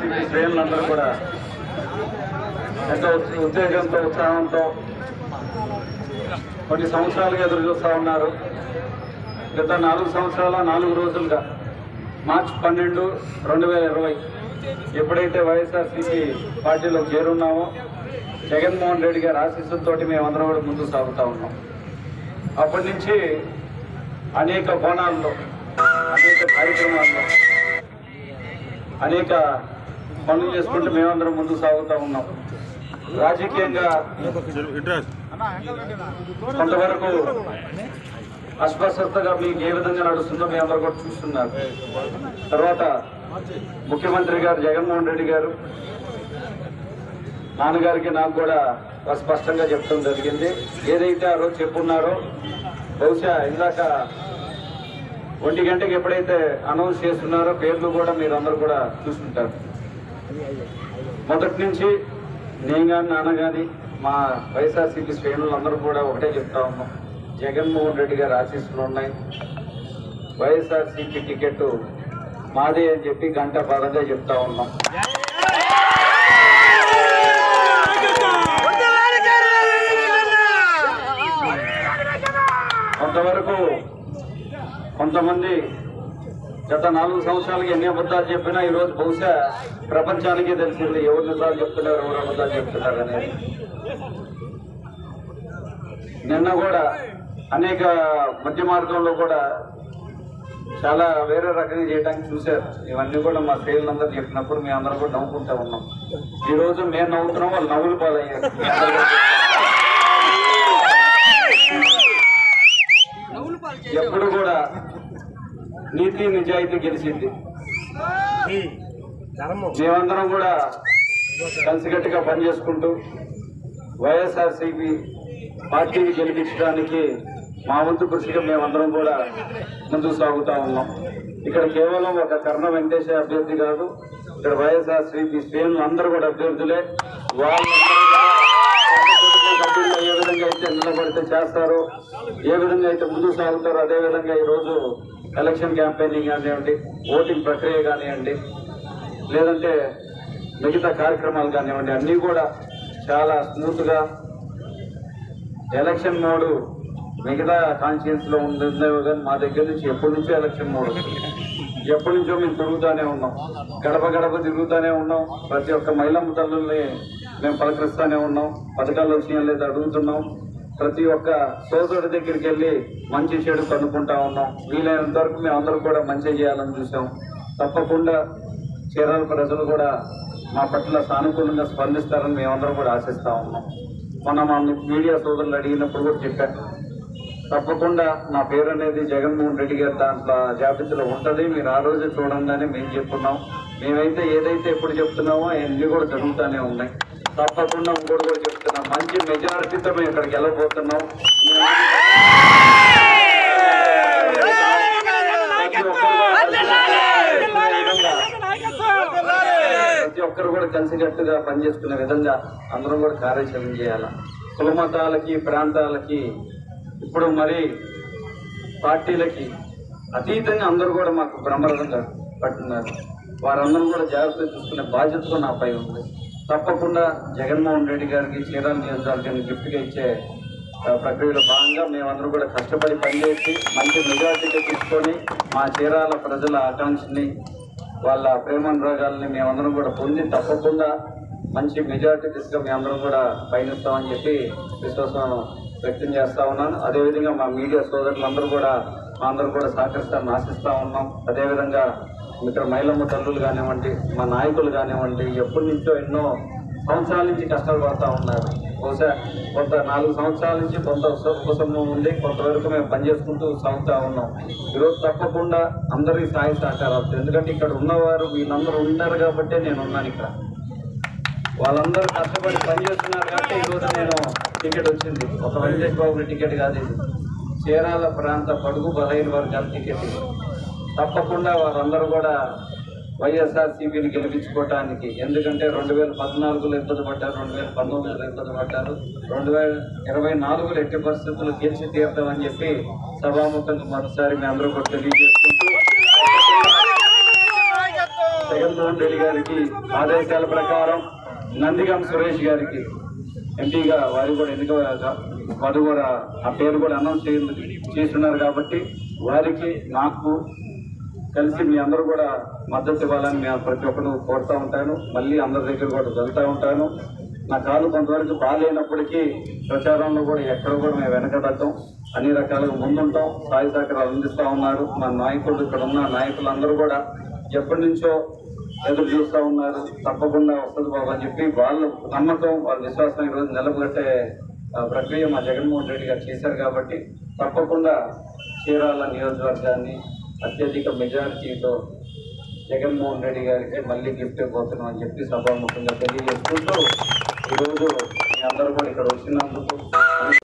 వైఎస్ఆర్సీపీ శ్రేణులందరూ కూడా ఎంతో ఉత్తేజంతో ఉత్సాహంతో కొన్ని సంవత్సరాలుగా ఎదురు చూస్తూ ఉన్నారు. గత 4 సంవత్సరాల 4 రోజులుగా మార్చి 12, 2020 ఎప్పుడైతే వైఎస్ఆర్సీపీ పార్టీలో చేరున్నామో జగన్మోహన్ రెడ్డి గారి ఆశీస్సులతో మేమందరం కూడా ముందుకు సాగుతూ ఉన్నాం. అప్పటి నుంచి అనేక కోణాల్లో, అనేక కార్యక్రమాల్లో, అనేక పనులు చేసుకుంటూ మేమందరం ముందుకు సాగుతూ ఉన్నాం. రాజకీయంగా కొంతవరకు అస్పష్టతగా మీకు ఏ విధంగా నడుస్తుందో మీ అందరూ కూడా చూస్తున్నారు. తర్వాత ముఖ్యమంత్రి గారు జగన్మోహన్ రెడ్డి గారు నాన్నగారికి నాకు కూడా స్పష్టంగా చెప్పడం జరిగింది. ఏదైతే ఆ రోజు చెప్పున్నారో బహుశా ఇందాక 1 గంటకి ఎప్పుడైతే అనౌన్స్ చేస్తున్నారో పేర్లు కూడా మీరు అందరూ కూడా చూస్తుంటారు. మొదటి నుంచి నేను కానీ నాన్న కానీ మా వైఎస్ఆర్సీపీ శ్రేణులు అందరూ కూడా ఒకటే చెప్తా ఉన్నాం, జగన్మోహన్ రెడ్డి గారి ఆశీస్సులు ఉన్నాయి, వైఎస్ఆర్సీపీ టికెట్ మాదే అని చెప్పి గంటపరంగా చెప్తా ఉన్నాం. కొంతవరకు కొంతమంది గత 4 సంవత్సరాలకి ఎన్ని అబద్ధాలు చెప్పినా ఈరోజు బహుశా ప్రపంచానికే తెలిసింది ఎవరు నిజాలు చెప్తున్నారు, ఎవరు అబద్ధాలు చెప్తున్నారు అనేది. నిన్న కూడా అనేక మధ్య మార్గంలో కూడా చాలా వేరే రకంగా చేయడానికి చూశారు. ఇవన్నీ కూడా మా శ్రేణులందరూ చెప్పినప్పుడు మేము అందరం కూడా నవ్వుకుంటూ ఉన్నాం. ఈరోజు మేము నవ్వుతున్నాం, వాళ్ళు నవ్వులు పాలయ్యారు. ఎప్పుడు కూడా నీతి నిజాయితీ గెలిచింది. మేమందరం కూడా కలిసికట్టుగా పనిచేసుకుంటూ వైఎస్ఆర్సీపీ పార్టీని గెలిపించడానికి మా వంతు కృషిగా మేమందరం కూడా ముందుకు సాగుతూ ఉన్నాం. ఇక్కడ కేవలం ఒక కర్ణ వెంకటేశ్వర అభ్యర్థి కాదు, ఇక్కడ వైఎస్ఆర్సీపీ శ్రేణులు అందరూ కూడా అభ్యర్థులే. వాళ్ళందరూ ఏ విధంగా అయితే నిలబడితే చేస్తారో, ఏ విధంగా అయితే ముందుకు సాగుతారో అదేవిధంగా ఈరోజు ఎలక్షన్ క్యాంపెయినింగ్ కానివ్వండి, ఓటింగ్ ప్రక్రియ కానివ్వండి, లేదంటే మిగతా కార్యక్రమాలు కానివ్వండి, అన్నీ కూడా చాలా స్మూత్గా ఎలక్షన్ మోడు మిగతా కాన్స్టిట్యూన్సీలో ఉందేమో కానీ మా దగ్గర నుంచి ఎప్పటి నుంచో ఎలక్షన్ మోడ్, ఎప్పటి నుంచో మేము తిరుగుతూనే ఉన్నాం. గడప గడప తిరుగుతూనే ఉన్నాం. ప్రతి ఒక్క మహిళమ్మ తల్లుల్ని మేము పలకరిస్తూనే ఉన్నాం. పథకాలు వచ్చినాయో లేదా అడుగుతున్నాం. ప్రతి ఒక్క సోదరుడి దగ్గరికి వెళ్ళి మంచి చెడు కనుక్కుంటా ఉన్నాం. వీలైనంత వరకు మేము అందరూ కూడా మంచి చేయాలని చూసాం. తప్పకుండా చీరాల ప్రజలు కూడా మా పట్ల సానుకూలంగా స్పందిస్తారని మేమందరం కూడా ఆశిస్తూ ఉన్నాం. మొన్న మా మీడియా సోదరులు అడిగినప్పుడు కూడా చెప్పాను, తప్పకుండా నా పేరు అనేది జగన్మోహన్ రెడ్డి గారి దాంట్లో జాబితాలో ఉంటుంది. మీరు ఆ రోజు చూడంగానే మేము చెప్పున్నాం. మేమైతే ఏదైతే ఎప్పుడు చెప్తున్నామో అవన్నీ కూడా జరుగుతూనే ఉన్నాయి. తప్పకుండా ఇంకోటి కూడా చెప్తున్నాం, మంచి మెజారిటీతో మేము ఇక్కడికి వెళ్ళబోతున్నాం. ప్రతి ఒక్కరు కూడా కలిసికట్టుగా పనిచేసుకునే విధంగా అందరం కూడా కార్యాచరణ చేయాలి. కుల మతాలకి ప్రాంతాలకి ఇప్పుడు మరి పార్టీలకి అతీతంగా అందరూ కూడా మాకు బ్రహ్మరథంగా పట్టున్నారు. వారందరూ కూడా జాగ్రత్తగా చూసుకునే బాధ్యత కూడా నాపై ఉంది. తప్పకుండా జగన్మోహన్ రెడ్డి గారికి చీరాల నియోజకవర్గాన్ని గిఫ్ట్గా ఇచ్చే ప్రక్రియలో భాగంగా మేమందరూ కూడా కష్టపడి పనిచేసి మంచి మెజార్టీగా తీసుకొని మా చీరాల ప్రజల ఆకాంక్షని, వాళ్ళ ప్రేమానురాగాలని మేమందరం కూడా పొంది తప్పకుండా మంచి మెజార్టీ దిశగా మేమందరం కూడా పయనిస్తామని చెప్పి విశ్వాసం వ్యక్తం చేస్తూ ఉన్నాను. అదేవిధంగా మా మీడియా సోదరులందరూ కూడా మా అందరూ కూడా సహకరిస్తామని ఆశిస్తూ ఉన్నాం. అదేవిధంగా ఇక్కడ మహిళమ్మ తల్లులు కానివ్వండి, మా నాయకులు కానివ్వండి, ఎప్పటి నుంచో ఎన్నో సంవత్సరాల నుంచి కష్టాలు పడుతూ ఉన్నారు. బహుశా కొంత 4 సంవత్సరాల నుంచి కొంత ఉపశమనం ఉంది, కొంతవరకు మేము పనిచేసుకుంటూ సాగుతూ ఉన్నాం. ఈరోజు తప్పకుండా అందరికీ సహాయ సహకారాలు, ఎందుకంటే ఇక్కడ ఉన్నవారు వీళ్ళందరూ ఉన్నారు కాబట్టే నేను ఉన్నాను. ఇక్కడ వాళ్ళందరూ కష్టపడి పనిచేస్తున్నారు కాబట్టి ఈరోజు నేను టికెట్ వచ్చింది. ఒక వెంకటేష్ బాబు టికెట్ కాదు, ఇది చీరాల ప్రాంత బడుగు బలహీన వర్గాల టికెట్. తప్పకుండా వారందరూ కూడా వైఎస్ఆర్సీపీని గెలిపించుకోవటానికి, ఎందుకంటే 2014లో ఇబ్బంది పడ్డారు, 2019లో ఇబ్బంది పడ్డారు, 2024లో ఎట్టి పరిస్థితుల్లో గెలిచి తీరుతామని చెప్పి సభాముఖంగా మరోసారి మీ అందరూ కూడా తెలియజేసుకుంటూ జగన్మోహన్ రెడ్డి గారికి ఆదేశాల ప్రకారం నందిగం సురేష్ గారికి ఎంపీగా వారు కూడా వారు కూడా ఆ పేరు కూడా అనౌన్స్ చేస్తున్నారు కాబట్టి వారికి నాకు కలిసి మీ అందరూ కూడా మద్దతు ఇవ్వాలని నేను ప్రతి ఒక్కరు కోరుతూ ఉంటాను. మళ్ళీ అందరి దగ్గర కూడా వెళ్తూ ఉంటాను. నా కాలు కొంతవరకు బాగాలేనప్పటికీ ప్రచారంలో కూడా ఎక్కడ కూడా మేము వెనకడతాం, అన్ని రకాలుగా ముందుంటాం, సాయి సహకారాలు అందిస్తూ ఉన్నారు. మా నాయకులు ఇక్కడ ఉన్న నాయకులందరూ కూడా ఎప్పటి నుంచో ఎదురు చూస్తూ ఉన్నారు. తప్పకుండా వస్తుంది బాబు అని చెప్పి వాళ్ళ నమ్మకం, వాళ్ళ విశ్వాసం ఈరోజు నిలబెట్టే ప్రక్రియ మా జగన్మోహన్ రెడ్డి గారు చేశారు కాబట్టి తప్పకుండా చీరాల నియోజకవర్గాన్ని అత్యధిక మెజారిటీతో జగన్మోహన్ రెడ్డి గారికి మళ్ళీ గిఫ్ట్ ఇవ్వబోతున్నాం అని చెప్పి సభాముఖంగా తెలియజేసుకుంటూ ఈరోజు మీ అందరూ కూడా ఇక్కడ వచ్చినందుకు